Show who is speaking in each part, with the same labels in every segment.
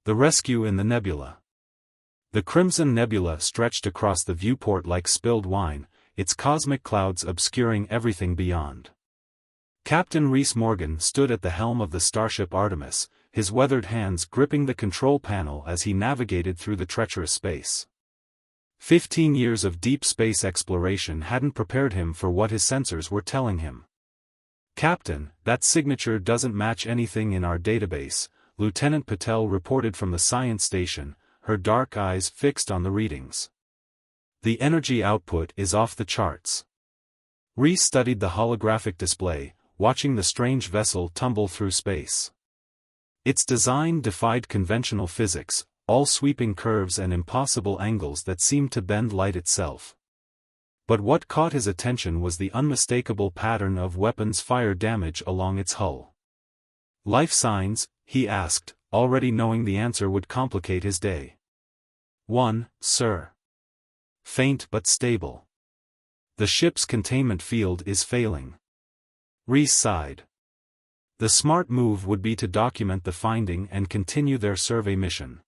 Speaker 1: The rescue in the nebula. The Crimson Nebula stretched across the viewport like spilled wine, its cosmic clouds obscuring everything beyond. Captain Rhys Morgan stood at the helm of the starship Artemis, his weathered hands gripping the control panel as he navigated through the treacherous space. 15 years of deep space exploration hadn't prepared him for what his sensors were telling him. "Captain, that signature doesn't match anything in our database," Lieutenant Patel reported from the science station, her dark eyes fixed on the readings. "The energy output is off the charts." Rhys studied the holographic display, watching the strange vessel tumble through space. Its design defied conventional physics, all sweeping curves and impossible angles that seemed to bend light itself. But what caught his attention was the unmistakable pattern of weapons fire damage along its hull. "Life signs?" he asked, already knowing the answer would complicate his day. "One, sir. Faint but stable. The ship's containment field is failing." Rhys sighed. The smart move would be to document the finding and continue their survey mission.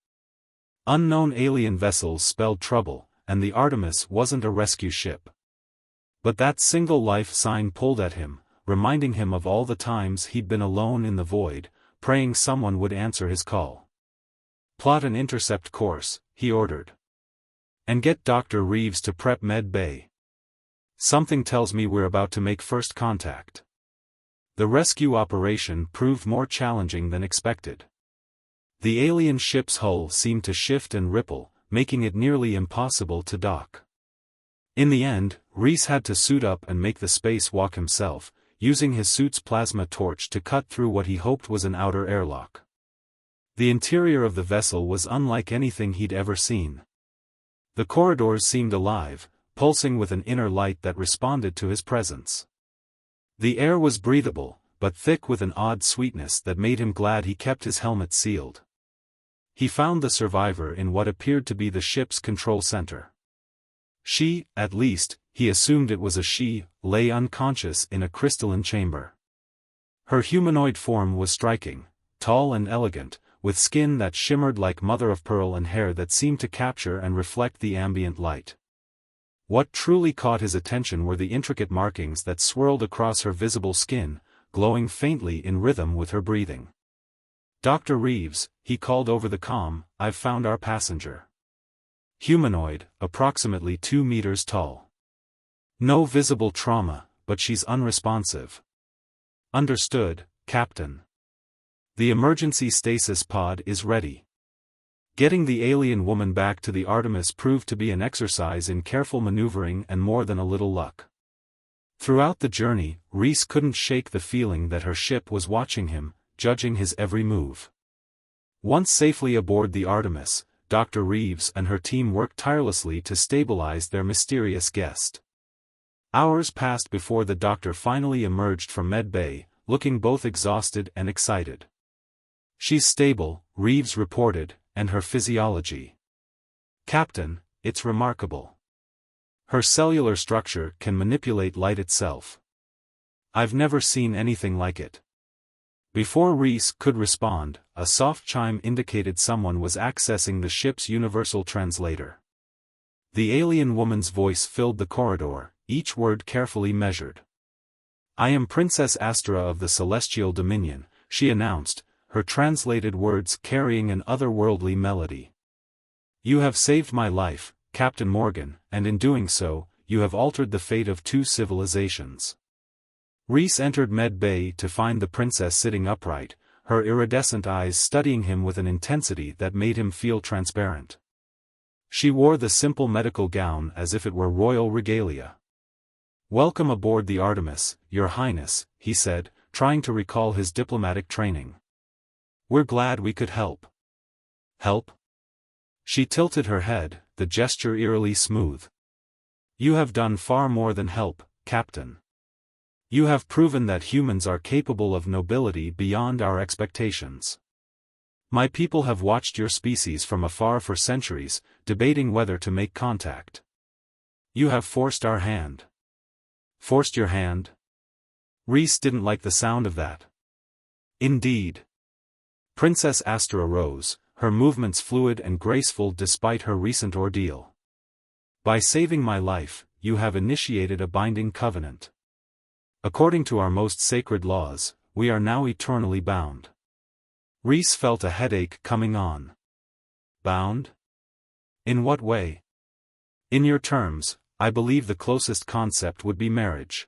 Speaker 1: Unknown alien vessels spelled trouble, and the Artemis wasn't a rescue ship. But that single life sign pulled at him, reminding him of all the times he'd been alone in the void, praying someone would answer his call. "Plot an intercept course," he ordered. "And get Dr. Reeves to prep Med Bay. Something tells me we're about to make first contact." The rescue operation proved more challenging than expected. The alien ship's hull seemed to shift and ripple, making it nearly impossible to dock. In the end, Rhys had to suit up and make the spacewalk himself, using his suit's plasma torch to cut through what he hoped was an outer airlock. The interior of the vessel was unlike anything he'd ever seen. The corridors seemed alive, pulsing with an inner light that responded to his presence. The air was breathable, but thick with an odd sweetness that made him glad he kept his helmet sealed. He found the survivor in what appeared to be the ship's control center. She, at least, he assumed it was a she, lay unconscious in a crystalline chamber. Her humanoid form was striking, tall and elegant, with skin that shimmered like mother-of-pearl and hair that seemed to capture and reflect the ambient light. What truly caught his attention were the intricate markings that swirled across her visible skin, glowing faintly in rhythm with her breathing. "Dr. Reeves," he called over the comm, "I've found our passenger. Humanoid, approximately 2 meters tall. No visible trauma, but she's unresponsive." "Understood, Captain. The emergency stasis pod is ready." Getting the alien woman back to the Artemis proved to be an exercise in careful maneuvering and more than a little luck. Throughout the journey, Rhys couldn't shake the feeling that her ship was watching him, judging his every move. Once safely aboard the Artemis, Dr. Reeves and her team worked tirelessly to stabilize their mysterious guest. Hours passed before the doctor finally emerged from Med Bay, looking both exhausted and excited. "She's stable," Reeves reported, "and her physiology. Captain, it's remarkable. Her cellular structure can manipulate light itself. I've never seen anything like it." Before Rhys could respond, a soft chime indicated someone was accessing the ship's universal translator. The alien woman's voice filled the corridor, each word carefully measured. "I am Princess Astra of the Celestial Dominion," she announced, her translated words carrying an otherworldly melody. "You have saved my life, Captain Morgan, and in doing so, you have altered the fate of 2 civilizations." Rhys entered Med Bay to find the princess sitting upright, her iridescent eyes studying him with an intensity that made him feel transparent. She wore the simple medical gown as if it were royal regalia. "Welcome aboard the Artemis, Your Highness," he said, trying to recall his diplomatic training. "We're glad we could help." "Help?" She tilted her head, the gesture eerily smooth. "You have done far more than help, Captain. You have proven that humans are capable of nobility beyond our expectations. My people have watched your species from afar for centuries, debating whether to make contact. You have forced our hand." "Forced your hand?" Rhys didn't like the sound of that. "Indeed." Princess Astra rose, her movements fluid and graceful despite her recent ordeal. By saving my life, you have initiated a binding covenant. According to our most sacred laws, we are now eternally bound. Rhys felt a headache coming on. Bound? In what way? In your terms, I believe the closest concept would be marriage.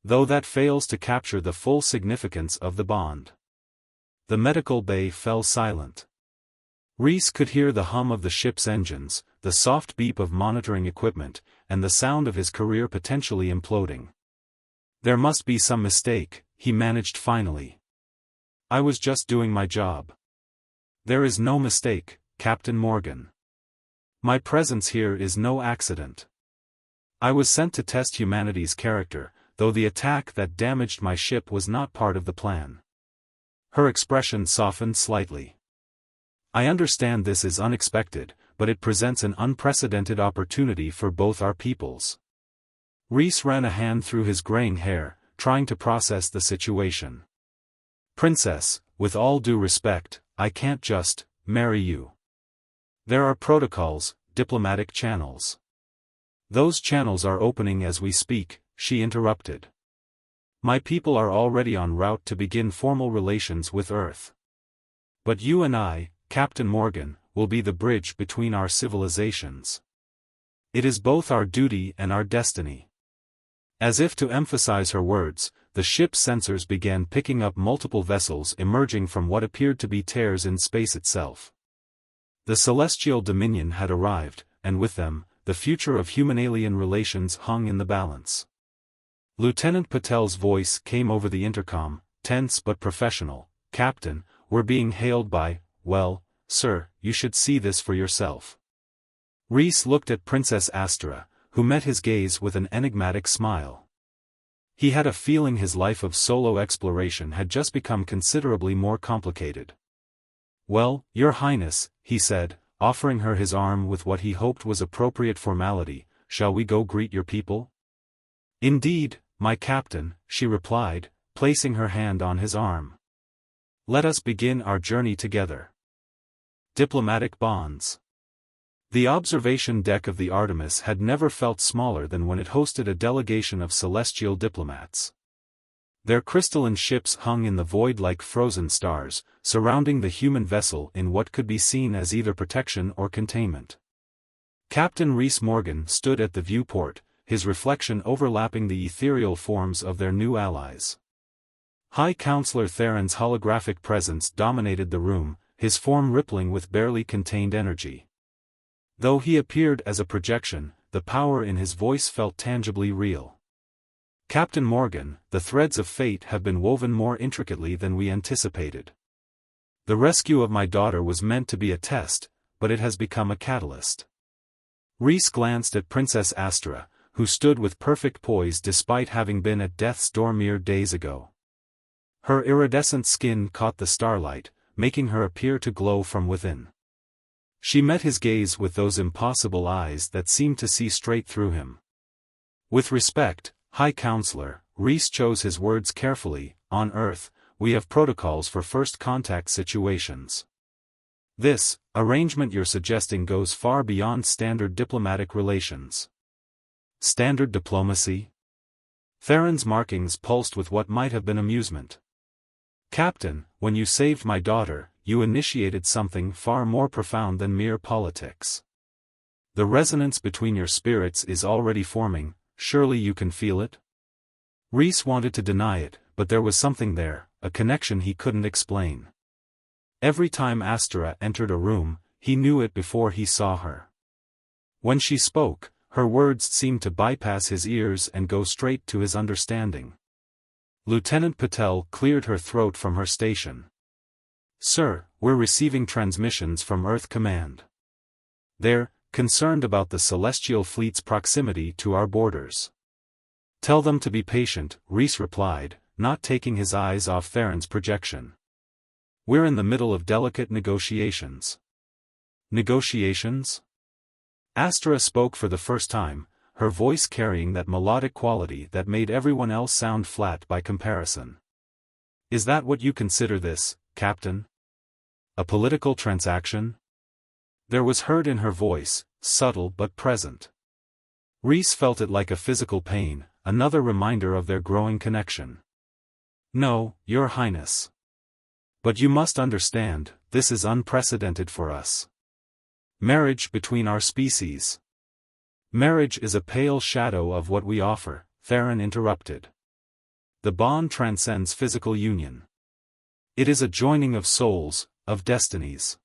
Speaker 1: Though that fails to capture the full significance of the bond. The medical bay fell silent. Rhys could hear the hum of the ship's engines, the soft beep of monitoring equipment, and the sound of his career potentially imploding. There must be some mistake, he managed finally. I was just doing my job. There is no mistake, Captain Morgan. My presence here is no accident. I was sent to test humanity's character, though the attack that damaged my ship was not part of the plan. Her expression softened slightly. I understand this is unexpected, but it presents an unprecedented opportunity for both our peoples. Rhys ran a hand through his graying hair, trying to process the situation. Princess, with all due respect, I can't just marry you. There are protocols, diplomatic channels. Those channels are opening as we speak, she interrupted. My people are already en route to begin formal relations with Earth. But you and I, Captain Morgan, will be the bridge between our civilizations. It is both our duty and our destiny. As if to emphasize her words, the ship's sensors began picking up multiple vessels emerging from what appeared to be tears in space itself. The celestial dominion had arrived, and with them, the future of human-alien relations hung in the balance. Lieutenant Patel's voice came over the intercom, tense but professional. Captain, we're being hailed by, well, sir, you should see this for yourself. Rhys looked at Princess Astra, who met his gaze with an enigmatic smile. He had a feeling his life of solo exploration had just become considerably more complicated. Well, Your Highness, he said, offering her his arm with what he hoped was appropriate formality, shall we go greet your people? Indeed, my captain, she replied, placing her hand on his arm. Let us begin our journey together. Diplomatic bonds. The observation deck of the Artemis had never felt smaller than when it hosted a delegation of celestial diplomats. Their crystalline ships hung in the void like frozen stars, surrounding the human vessel in what could be seen as either protection or containment. Captain Rhys Morgan stood at the viewport, his reflection overlapping the ethereal forms of their new allies. High Counselor Theron's holographic presence dominated the room, his form rippling with barely contained energy. Though he appeared as a projection, the power in his voice felt tangibly real. Captain Morgan, the threads of fate have been woven more intricately than we anticipated. The rescue of my daughter was meant to be a test, but it has become a catalyst. Rhys glanced at Princess Astra, who stood with perfect poise despite having been at death's door mere days ago. Her iridescent skin caught the starlight, making her appear to glow from within. She met his gaze with those impossible eyes that seemed to see straight through him. With respect, High Counselor, Rhys chose his words carefully. On Earth, we have protocols for first contact situations. This arrangement you're suggesting goes far beyond standard diplomatic relations. Standard diplomacy? Theron's markings pulsed with what might have been amusement. Captain, when you saved my daughter, you initiated something far more profound than mere politics. The resonance between your spirits is already forming, surely you can feel it? Rhys wanted to deny it, but there was something there, a connection he couldn't explain. Every time Astra entered a room, he knew it before he saw her. When she spoke, her words seemed to bypass his ears and go straight to his understanding. Lieutenant Patel cleared her throat from her station. Sir, we're receiving transmissions from Earth Command. They're concerned about the Celestial Fleet's proximity to our borders. Tell them to be patient, Rhys replied, not taking his eyes off Theron's projection. We're in the middle of delicate negotiations. Negotiations? Astra spoke for the first time, her voice carrying that melodic quality that made everyone else sound flat by comparison. Is that what you consider this, Captain? A political transaction? There was hurt in her voice, subtle but present. Rhys felt it like a physical pain, another reminder of their growing connection. No, Your Highness. But you must understand, this is unprecedented for us. Marriage between our species. Marriage is a pale shadow of what we offer, Theron interrupted. The bond transcends physical union. It is a joining of souls, of destinies.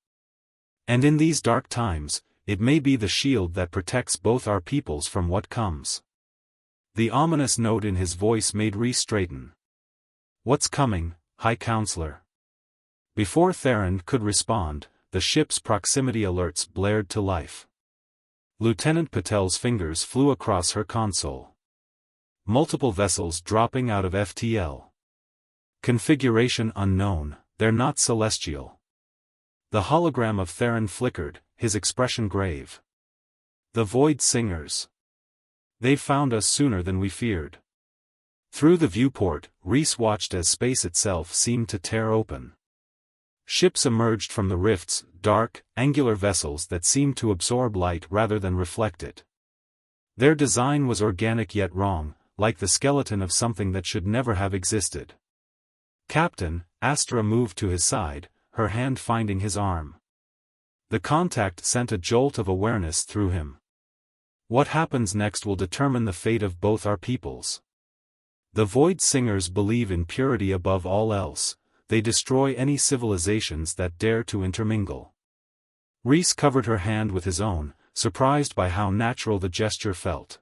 Speaker 1: And in these dark times, it may be the shield that protects both our peoples from what comes. The ominous note in his voice made Rhys straighten. What's coming, High Counselor? Before Theron could respond, the ship's proximity alerts blared to life. Lieutenant Patel's fingers flew across her console. Multiple vessels dropping out of FTL. Configuration unknown, they're not celestial. The hologram of Theron flickered, his expression grave. The Void Singers. They found us sooner than we feared. Through the viewport, Rhys watched as space itself seemed to tear open. Ships emerged from the rifts, dark, angular vessels that seemed to absorb light rather than reflect it. Their design was organic yet wrong, like the skeleton of something that should never have existed. Captain, Astra moved to his side, her hand finding his arm. The contact sent a jolt of awareness through him. What happens next will determine the fate of both our peoples. The Void Singers believe in purity above all else. They destroy any civilizations that dare to intermingle. Rhys covered her hand with his own, surprised by how natural the gesture felt.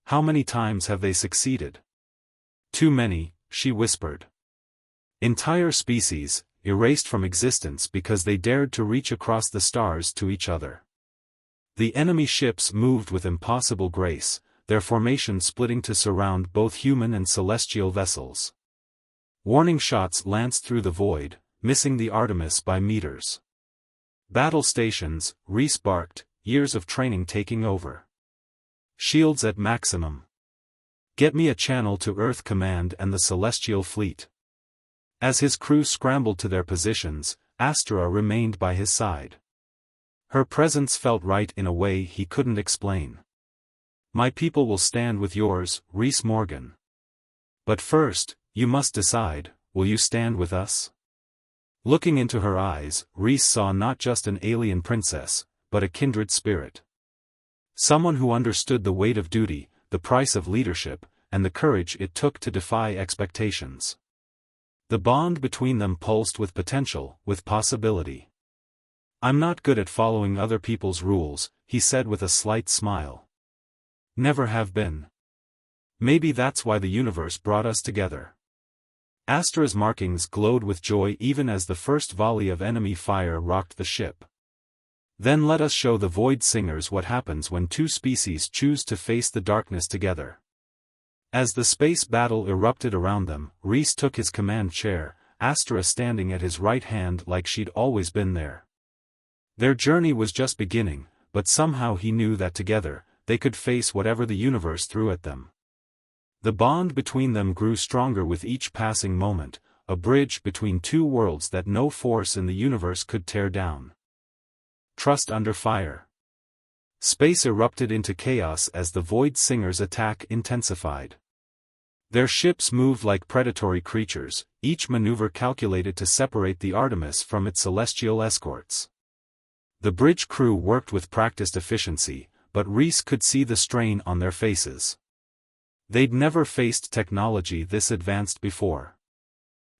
Speaker 1: How many times have they succeeded? Too many, she whispered. Entire species, erased from existence because they dared to reach across the stars to each other. The enemy ships moved with impossible grace, their formation splitting to surround both human and celestial vessels. Warning shots lanced through the void, missing the Artemis by meters. Battle stations, Rhys barked, years of training taking over. Shields at maximum. Get me a channel to Earth Command and the Celestial Fleet. As his crew scrambled to their positions, Astra remained by his side. Her presence felt right in a way he couldn't explain. My people will stand with yours, Rhys Morgan. But first, you must decide, will you stand with us? Looking into her eyes, Rhys saw not just an alien princess, but a kindred spirit. Someone who understood the weight of duty, the price of leadership, and the courage it took to defy expectations. The bond between them pulsed with potential, with possibility. I'm not good at following other people's rules, he said with a slight smile. Never have been. Maybe that's why the universe brought us together. Astra's markings glowed with joy even as the first volley of enemy fire rocked the ship. Then let us show the Void Singers what happens when two species choose to face the darkness together. As the space battle erupted around them, Rhys took his command chair, Astra standing at his right hand like she'd always been there. Their journey was just beginning, but somehow he knew that together, they could face whatever the universe threw at them. The bond between them grew stronger with each passing moment, a bridge between two worlds that no force in the universe could tear down. Trust under fire. Space erupted into chaos as the Void Singers' attack intensified. Their ships moved like predatory creatures, each maneuver calculated to separate the Artemis from its celestial escorts. The bridge crew worked with practiced efficiency, but Rhys could see the strain on their faces. They'd never faced technology this advanced before.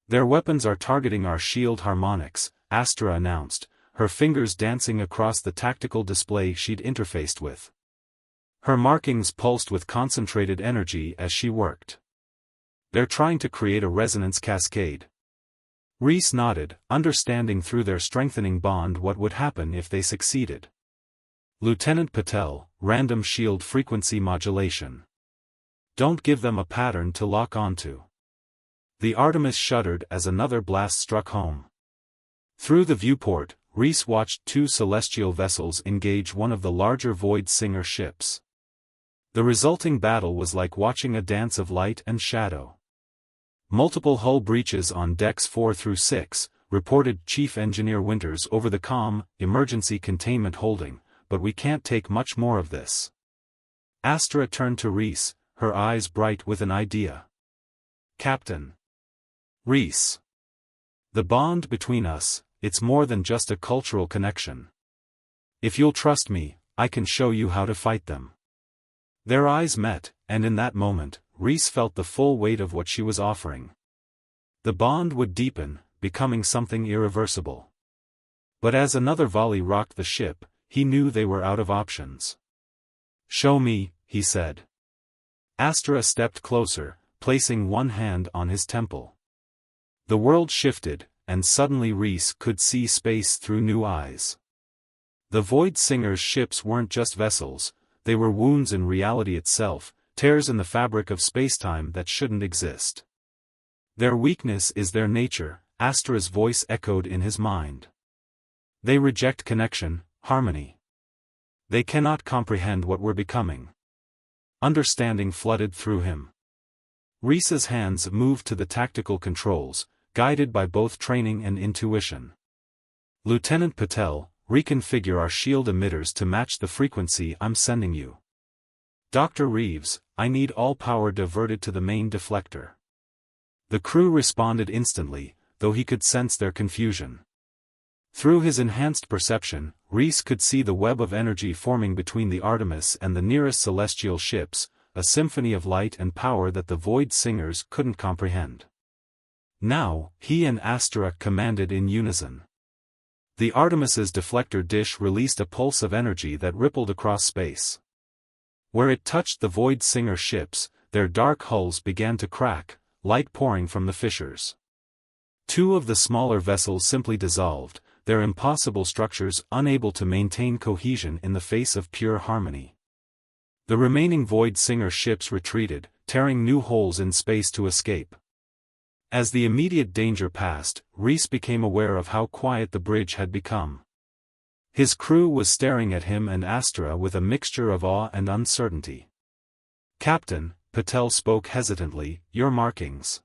Speaker 1: Their weapons are targeting our shield harmonics, Astra announced, her fingers dancing across the tactical display she'd interfaced with. Her markings pulsed with concentrated energy as she worked. They're trying to create a resonance cascade. Rhys nodded, understanding through their strengthening bond what would happen if they succeeded. Lieutenant Patel, random shield frequency modulation. Don't give them a pattern to lock onto. The Artemis shuddered as another blast struck home. Through the viewport, Rhys watched two celestial vessels engage one of the larger Void Singer ships. The resulting battle was like watching a dance of light and shadow. Multiple hull breaches on decks 4 through 6, reported Chief Engineer Winters over the comm, emergency containment holding, but we can't take much more of this. Astra turned to Rhys, her eyes bright with an idea. Captain. Rhys. The bond between us, it's more than just a cultural connection. If you'll trust me, I can show you how to fight them. Their eyes met, and in that moment, Rhys felt the full weight of what she was offering. The bond would deepen, becoming something irreversible. But as another volley rocked the ship, he knew they were out of options. Show me, he said. Astra stepped closer, placing one hand on his temple. The world shifted, and suddenly Rhys could see space through new eyes. The Void Singer's ships weren't just vessels, they were wounds in reality itself, tears in the fabric of spacetime that shouldn't exist. Their weakness is their nature, Astra's voice echoed in his mind. They reject connection, harmony. They cannot comprehend what we're becoming. Understanding flooded through him. Rhys's hands moved to the tactical controls, guided by both training and intuition. Lieutenant Patel, reconfigure our shield emitters to match the frequency I'm sending you. Dr. Reeves, I need all power diverted to the main deflector. The crew responded instantly, though he could sense their confusion. Through his enhanced perception, Rhys could see the web of energy forming between the Artemis and the nearest celestial ships, a symphony of light and power that the Void Singers couldn't comprehend. Now, he and Astra commanded in unison. The Artemis's deflector dish released a pulse of energy that rippled across space. Where it touched the Void Singer ships, their dark hulls began to crack, light pouring from the fissures. Two of the smaller vessels simply dissolved, their impossible structures unable to maintain cohesion in the face of pure harmony. The remaining Void Singer ships retreated, tearing new holes in space to escape. As the immediate danger passed, Rhys became aware of how quiet the bridge had become. His crew was staring at him and Astra with a mixture of awe and uncertainty. Captain, Patel spoke hesitantly, your markings.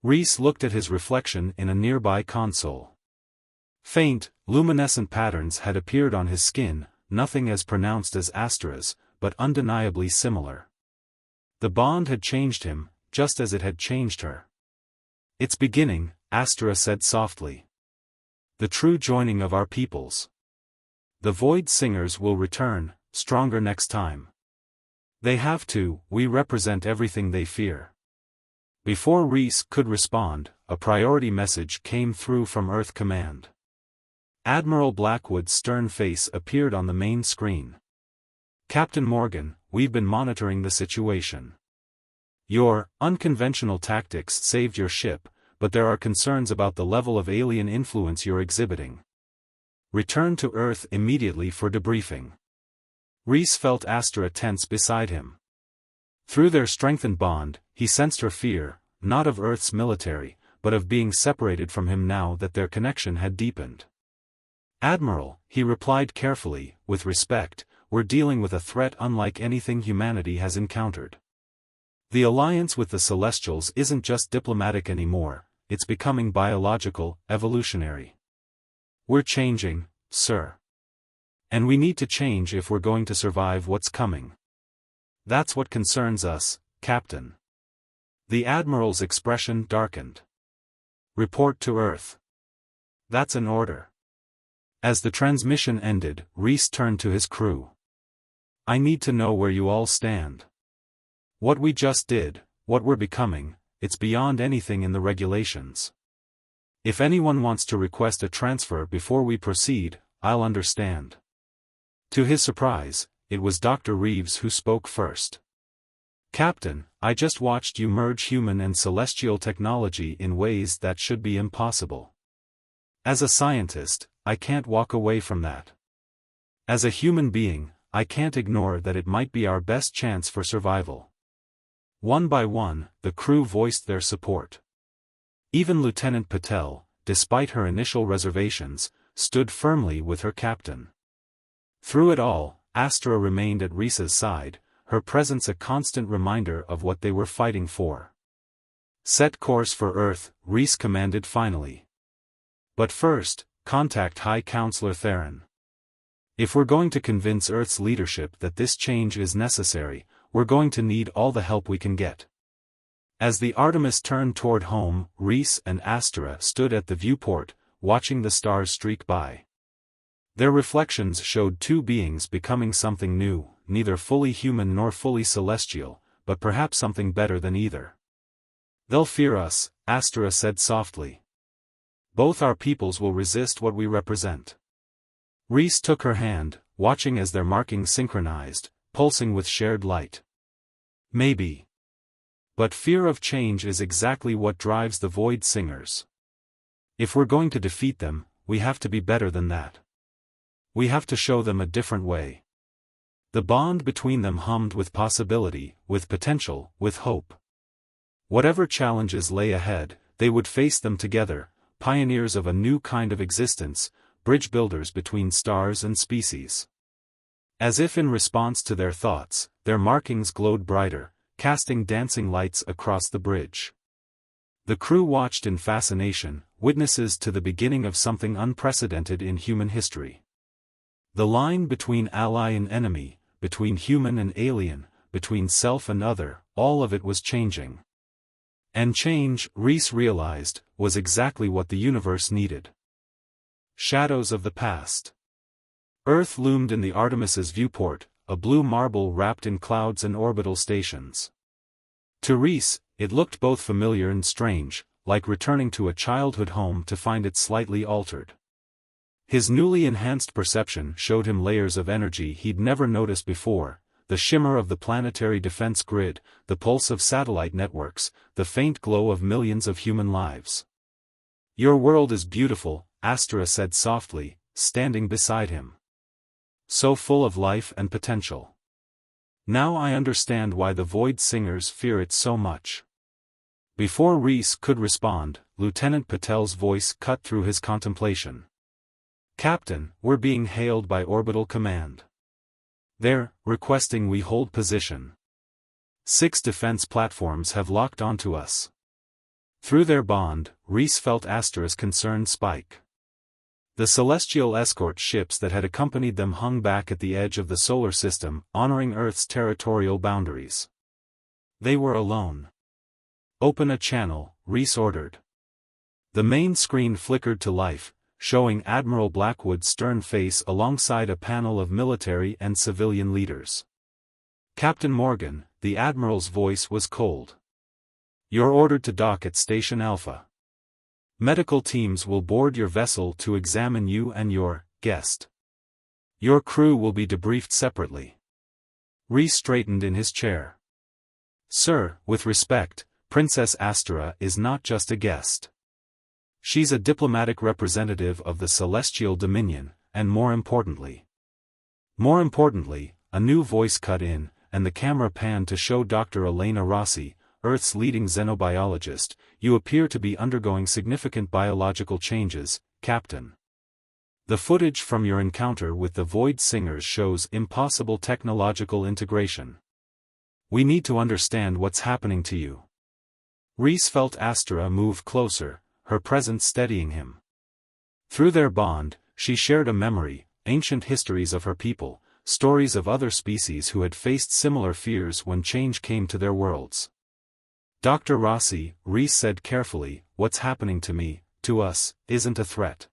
Speaker 1: Rhys looked at his reflection in a nearby console. Faint, luminescent patterns had appeared on his skin, nothing as pronounced as Astra's, but undeniably similar. The bond had changed him, just as it had changed her. It's beginning, Astra said softly. The true joining of our peoples. The Void Singers will return, stronger next time. They have to, we represent everything they fear. Before Rhys could respond, a priority message came through from Earth Command. Admiral Blackwood's stern face appeared on the main screen. Captain Morgan, we've been monitoring the situation. Your unconventional tactics saved your ship, but there are concerns about the level of alien influence you're exhibiting. Return to Earth immediately for debriefing. Rhys felt Astra tense beside him. Through their strengthened bond, he sensed her fear, not of Earth's military, but of being separated from him now that their connection had deepened. Admiral, he replied carefully, with respect, we're dealing with a threat unlike anything humanity has encountered. The alliance with the Celestials isn't just diplomatic anymore, it's becoming biological, evolutionary. We're changing, sir. And we need to change if we're going to survive what's coming. That's what concerns us, Captain. The Admiral's expression darkened. Report to Earth. That's an order. As the transmission ended, Rhys turned to his crew. I need to know where you all stand. What we just did, what we're becoming, it's beyond anything in the regulations. If anyone wants to request a transfer before we proceed, I'll understand. To his surprise, it was Dr. Reeves who spoke first. Captain, I just watched you merge human and celestial technology in ways that should be impossible. As a scientist, I can't walk away from that. As a human being, I can't ignore that it might be our best chance for survival. One by one, the crew voiced their support. Even Lieutenant Patel, despite her initial reservations, stood firmly with her captain. Through it all, Astra remained at Rhys's side, her presence a constant reminder of what they were fighting for. Set course for Earth, Rhys commanded finally. But first, contact High Counselor Theron. If we're going to convince Earth's leadership that this change is necessary, we're going to need all the help we can get. As the Artemis turned toward home, Rhys and Astera stood at the viewport, watching the stars streak by. Their reflections showed two beings becoming something new, neither fully human nor fully celestial, but perhaps something better than either. "They'll fear us," Astera said softly. "Both our peoples will resist what we represent." Rhys took her hand, watching as their markings synchronized, pulsing with shared light. "Maybe. But fear of change is exactly what drives the Void Singers. If we're going to defeat them, we have to be better than that. We have to show them a different way." The bond between them hummed with possibility, with potential, with hope. Whatever challenges lay ahead, they would face them together, pioneers of a new kind of existence, bridge builders between stars and species. As if in response to their thoughts, their markings glowed brighter, casting dancing lights across the bridge. The crew watched in fascination, witnesses to the beginning of something unprecedented in human history. The line between ally and enemy, between human and alien, between self and other, all of it was changing. And change, Rhys realized, was exactly what the universe needed. Shadows of the past. Earth loomed in the Artemis's viewport, a blue marble wrapped in clouds and orbital stations. To Rhys, it looked both familiar and strange, like returning to a childhood home to find it slightly altered. His newly enhanced perception showed him layers of energy he'd never noticed before, the shimmer of the planetary defense grid, the pulse of satellite networks, the faint glow of millions of human lives. "Your world is beautiful," Astera said softly, standing beside him. "So full of life and potential. Now I understand why the Void Singers fear it so much." Before Rhys could respond, Lieutenant Patel's voice cut through his contemplation. "Captain, we're being hailed by Orbital Command. They're requesting we hold position. 6 defense platforms have locked onto us." Through their bond, Rhys felt Astera's concern spike. The celestial escort ships that had accompanied them hung back at the edge of the solar system, honoring Earth's territorial boundaries. They were alone. "Open a channel," Rhys ordered. The main screen flickered to life, showing Admiral Blackwood's stern face alongside a panel of military and civilian leaders. "Captain Morgan," the Admiral's voice was cold. "You're ordered to dock at Station Alpha. Medical teams will board your vessel to examine you and your guest. Your crew will be debriefed separately." Rhys straightened in his chair. "Sir, with respect, Princess Astera is not just a guest. She's a diplomatic representative of the Celestial Dominion, and more importantly, a new voice cut in, and the camera panned to show Dr. Elena Rossi, Earth's leading xenobiologist. "You appear to be undergoing significant biological changes, Captain. The footage from your encounter with the Void Singers shows impossible technological integration. We need to understand what's happening to you." Rhys felt Astera move closer, her presence steadying him. Through their bond, she shared a memory, ancient histories of her people, stories of other species who had faced similar fears when change came to their worlds. "Dr. Rossi," Rhys said carefully, "what's happening to me, to us, isn't a threat.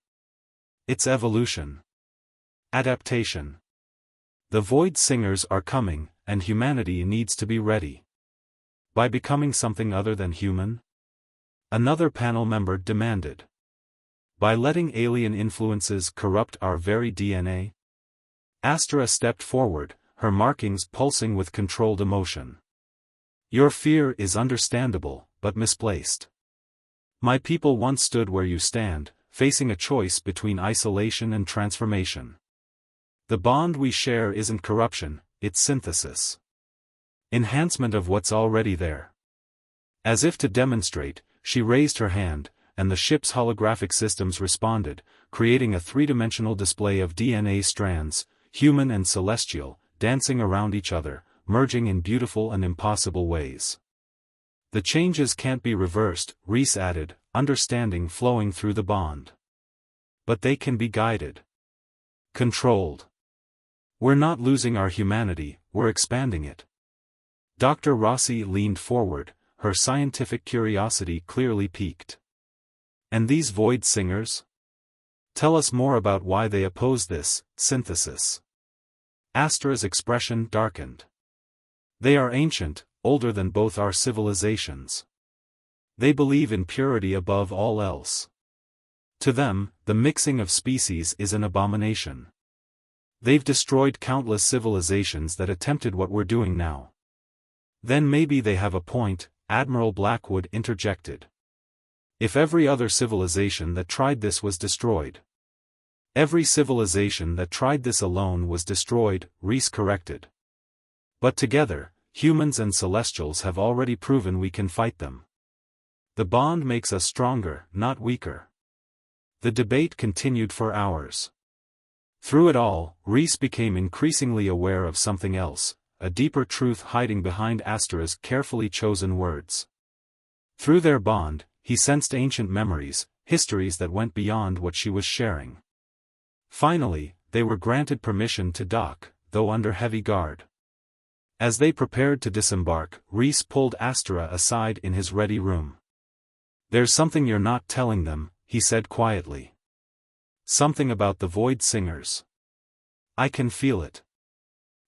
Speaker 1: It's evolution. Adaptation. The Void Singers are coming, and humanity needs to be ready." "By becoming something other than human?" another panel member demanded. "By letting alien influences corrupt our very DNA?" Astera stepped forward, her markings pulsing with controlled emotion. "Your fear is understandable, but misplaced. My people once stood where you stand, facing a choice between isolation and transformation. The bond we share isn't corruption, it's synthesis. Enhancement of what's already there." As if to demonstrate, she raised her hand, and the ship's holographic systems responded, creating a three-dimensional display of DNA strands, human and celestial, dancing around each other, merging in beautiful and impossible ways. "The changes can't be reversed," Rhys added, understanding flowing through the bond. But they can be guided. Controlled. We're not losing our humanity, we're expanding it. Dr. Rossi leaned forward, her scientific curiosity clearly piqued. And these void singers? Tell us more about why they oppose this synthesis. Astra's expression darkened. They are ancient, older than both our civilizations. They believe in purity above all else. To them, the mixing of species is an abomination. They've destroyed countless civilizations that attempted what we're doing now. Then maybe they have a point, Admiral Blackwood interjected. If every other civilization that tried this was destroyed. Every civilization that tried this alone was destroyed, Reese corrected. But together, humans and celestials have already proven we can fight them. The bond makes us stronger, not weaker. The debate continued for hours. Through it all, Reese became increasingly aware of something else, a deeper truth hiding behind Astra's carefully chosen words. Through their bond, he sensed ancient memories, histories that went beyond what she was sharing. Finally, they were granted permission to dock, though under heavy guard. As they prepared to disembark, Reese pulled Astra aside in his ready room. "There's something you're not telling them," he said quietly. "Something about the void singers. I can feel it."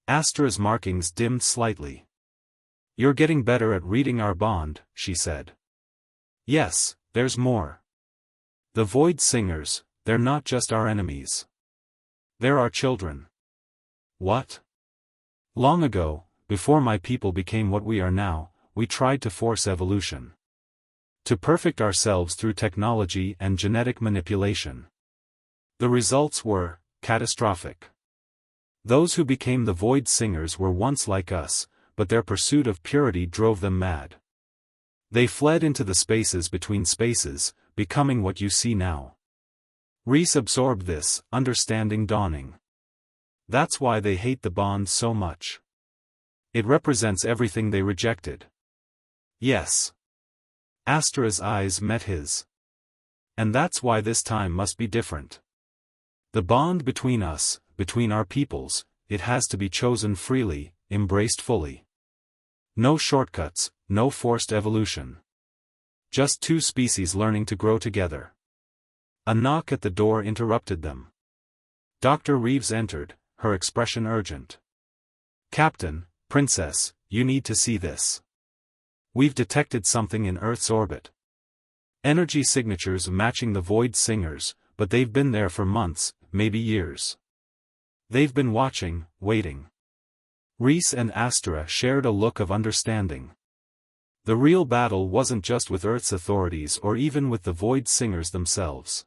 Speaker 1: Astra's markings dimmed slightly. "You're getting better at reading our bond," she said. "Yes, there's more. The void singers, they're not just our enemies. They're our children." "What?" "Long ago, before my people became what we are now, we tried to force evolution. To perfect ourselves through technology and genetic manipulation. The results were catastrophic. Those who became the void singers were once like us, but their pursuit of purity drove them mad. They fled into the spaces between spaces, becoming what you see now." Reese absorbed this, understanding dawning. "That's why they hate the bond so much. It represents everything they rejected." "Yes." Astra's eyes met his. "And that's why this time must be different. The bond between us, between our peoples, it has to be chosen freely, embraced fully. No shortcuts, no forced evolution. Just two species learning to grow together." A knock at the door interrupted them. Dr. Reeves entered, her expression urgent. "Captain, Princess, you need to see this. We've detected something in Earth's orbit. Energy signatures matching the void singers, but they've been there for months, maybe years. They've been watching, waiting." Reese and Astra shared a look of understanding. The real battle wasn't just with Earth's authorities or even with the void singers themselves.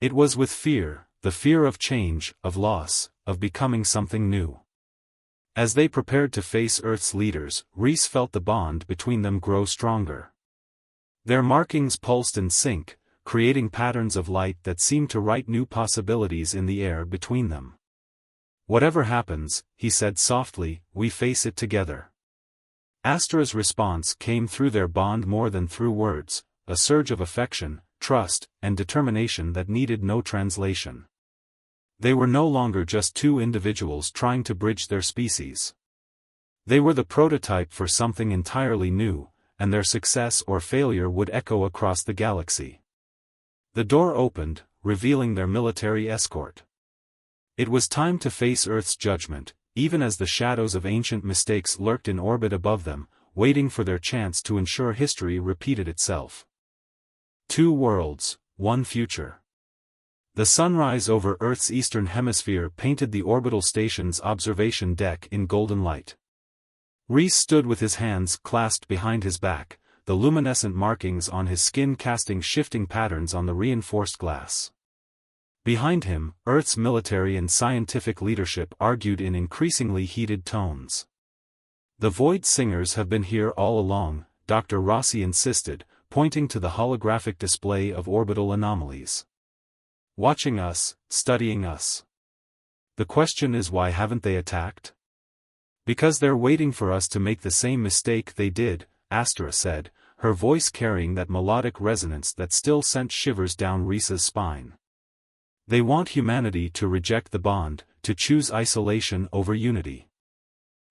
Speaker 1: It was with fear, the fear of change, of loss, of becoming something new. As they prepared to face Earth's leaders, Reese felt the bond between them grow stronger. Their markings pulsed in sync, creating patterns of light that seemed to write new possibilities in the air between them. "Whatever happens," he said softly, "we face it together." Astra's response came through their bond more than through words, a surge of affection, trust, and determination that needed no translation. They were no longer just two individuals trying to bridge their species. They were the prototype for something entirely new, and their success or failure would echo across the galaxy. The door opened, revealing their military escort. It was time to face Earth's judgment, even as the shadows of ancient mistakes lurked in orbit above them, waiting for their chance to ensure history repeated itself. Two worlds, one future. The sunrise over Earth's eastern hemisphere painted the orbital station's observation deck in golden light. Reese stood with his hands clasped behind his back, the luminescent markings on his skin casting shifting patterns on the reinforced glass. Behind him, Earth's military and scientific leadership argued in increasingly heated tones. "The void singers have been here all along," Dr. Rossi insisted, pointing to the holographic display of orbital anomalies. "Watching us, studying us. The question is, why haven't they attacked?" "Because they're waiting for us to make the same mistake they did," Astra said, her voice carrying that melodic resonance that still sent shivers down Reese's spine. They want humanity to reject the bond, to choose isolation over unity.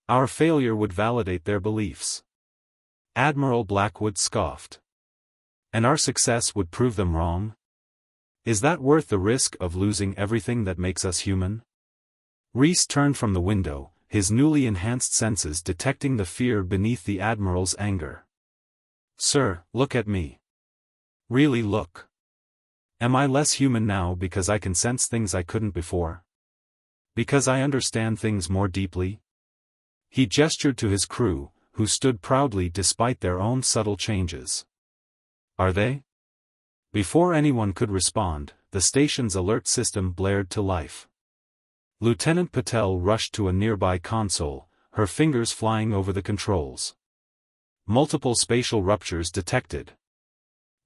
Speaker 1: Our failure would validate their beliefs. Admiral Blackwood scoffed. And our success would prove them wrong? Is that worth the risk of losing everything that makes us human? Reese turned from the window, his newly enhanced senses detecting the fear beneath the Admiral's anger. Sir, look at me. Really look. Am I less human now because I can sense things I couldn't before? Because I understand things more deeply? He gestured to his crew, who stood proudly despite their own subtle changes. Are they? Before anyone could respond, the station's alert system blared to life. Lieutenant Patel rushed to a nearby console, her fingers flying over the controls. Multiple spatial ruptures detected.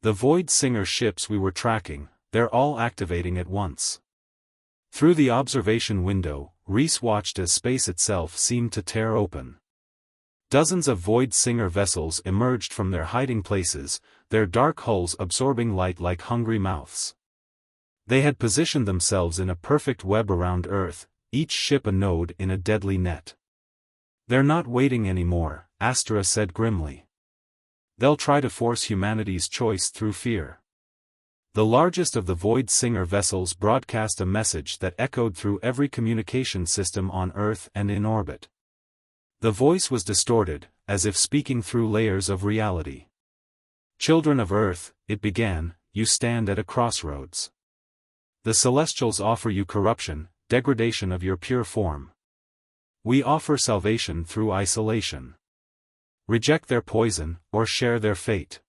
Speaker 1: The Void Singer ships we were tracking, they're all activating at once. Through the observation window, Reese watched as space itself seemed to tear open. Dozens of Void Singer vessels emerged from their hiding places, their dark hulls absorbing light like hungry mouths. They had positioned themselves in a perfect web around Earth, each ship a node in a deadly net. They're not waiting anymore, Astra said grimly. They'll try to force humanity's choice through fear. The largest of the Void Singer vessels broadcast a message that echoed through every communication system on Earth and in orbit. The voice was distorted, as if speaking through layers of reality. Children of Earth, it began, you stand at a crossroads. The Celestials offer you corruption, degradation of your pure form. We offer salvation through isolation. Reject their poison, or share their fate.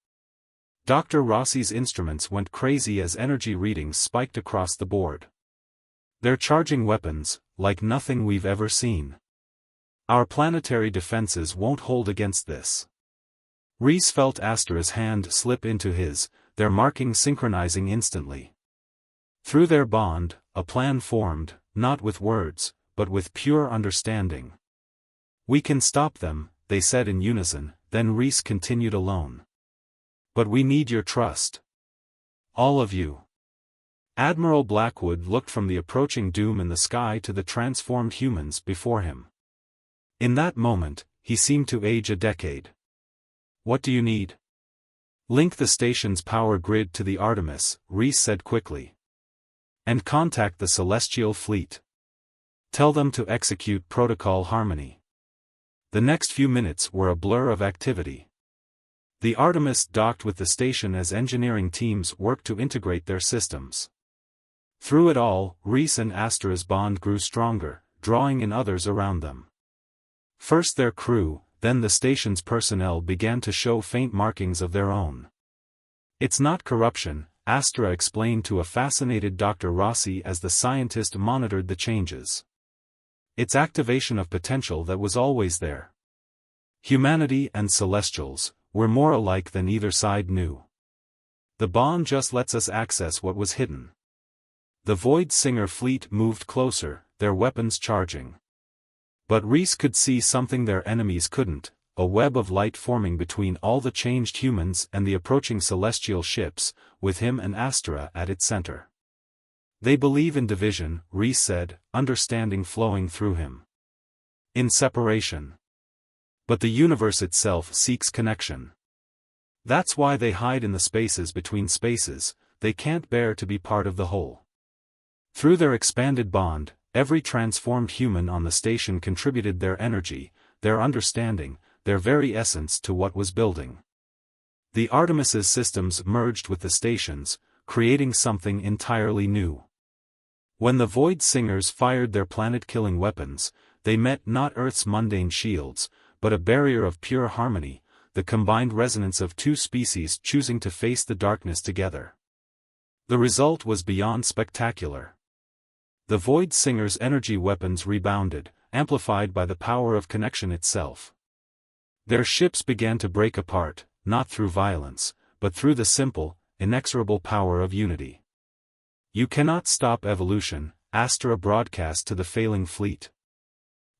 Speaker 1: Dr. Rossi's instruments went crazy as energy readings spiked across the board. They're charging weapons, like nothing we've ever seen. Our planetary defenses won't hold against this. Reese felt Astra's hand slip into his, their markings synchronizing instantly. Through their bond, a plan formed, not with words, but with pure understanding. We can stop them, they said in unison, then Reese continued alone. But we need your trust. All of you. Admiral Blackwood looked from the approaching doom in the sky to the transformed humans before him. In that moment, he seemed to age a decade. What do you need? Link the station's power grid to the Artemis, Reese said quickly. And contact the Celestial Fleet. Tell them to execute Protocol Harmony. The next few minutes were a blur of activity. The Artemis docked with the station as engineering teams worked to integrate their systems. Through it all, Reese and Astra's bond grew stronger, drawing in others around them. First their crew, then the station's personnel began to show faint markings of their own. It's not corruption, Astra explained to a fascinated Dr. Rossi as the scientist monitored the changes. It's activation of potential that was always there. Humanity and Celestials, we're more alike than either side knew. The bond just lets us access what was hidden. The Void Singer fleet moved closer, their weapons charging. But Reese could see something their enemies couldn't, a web of light forming between all the changed humans and the approaching celestial ships, with him and Astra at its center. They believe in division, Reese said, understanding flowing through him. In separation. But the universe itself seeks connection. That's why they hide in the spaces between spaces, they can't bear to be part of the whole. Through their expanded bond, every transformed human on the station contributed their energy, their understanding, their very essence to what was building. The Artemis's systems merged with the station's, creating something entirely new. When the Void Singers fired their planet-killing weapons, they met not Earth's mundane shields, but a barrier of pure harmony, the combined resonance of two species choosing to face the darkness together. The result was beyond spectacular. The Void Singer's energy weapons rebounded, amplified by the power of connection itself. Their ships began to break apart, not through violence, but through the simple, inexorable power of unity. You cannot stop evolution, Astra broadcast to the failing fleet.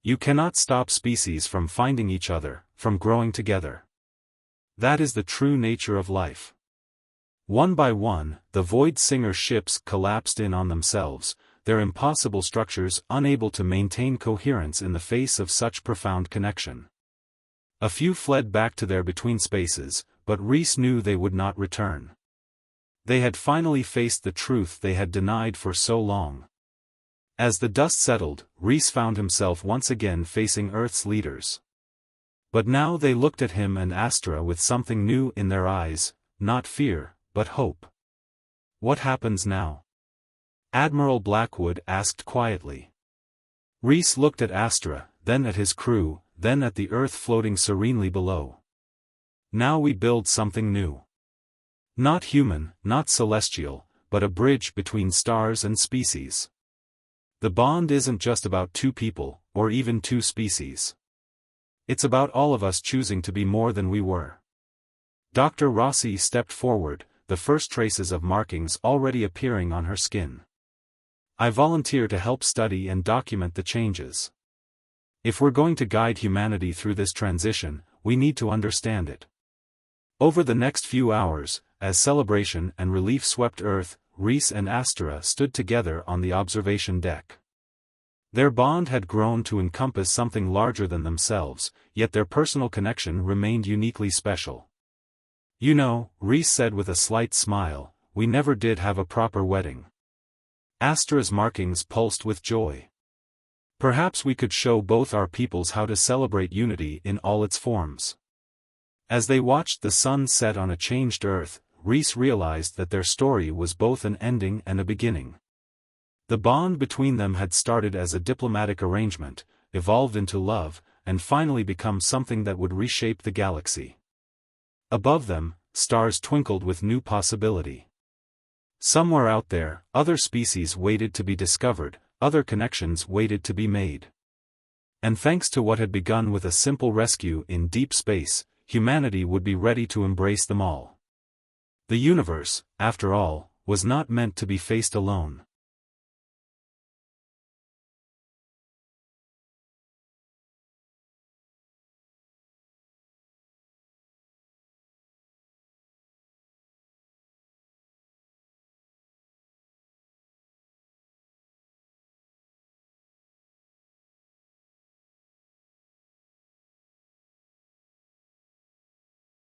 Speaker 1: You cannot stop species from finding each other, from growing together. That is the true nature of life. One by one, the Void Singer ships collapsed in on themselves, their impossible structures unable to maintain coherence in the face of such profound connection. A few fled back to their between spaces, but Rhys knew they would not return. They had finally faced the truth they had denied for so long. As the dust settled, Rhys found himself once again facing Earth's leaders. But now they looked at him and Astra with something new in their eyes, not fear, but hope. What happens now? Admiral Blackwood asked quietly. Rhys looked at Astra, then at his crew, then at the Earth floating serenely below. Now we build something new. Not human, not celestial, but a bridge between stars and species. The bond isn't just about two people, or even two species. It's about all of us choosing to be more than we were. Dr. Rossi stepped forward, the first traces of markings already appearing on her skin. I volunteer to help study and document the changes. If we're going to guide humanity through this transition, we need to understand it. Over the next few hours, as celebration and relief swept Earth, Rhys and Astra stood together on the observation deck. Their bond had grown to encompass something larger than themselves, yet their personal connection remained uniquely special. You know, Rhys said with a slight smile, we never did have a proper wedding. Astra's markings pulsed with joy. Perhaps we could show both our peoples how to celebrate unity in all its forms. As they watched the sun set on a changed Earth, Rhys realized that their story was both an ending and a beginning. The bond between them had started as a diplomatic arrangement, evolved into love, and finally become something that would reshape the galaxy. Above them, stars twinkled with new possibility. Somewhere out there, other species waited to be discovered, other connections waited to be made. And thanks to what had begun with a simple rescue in deep space, humanity would be ready to embrace them all. The universe, after all, was not meant to be faced alone.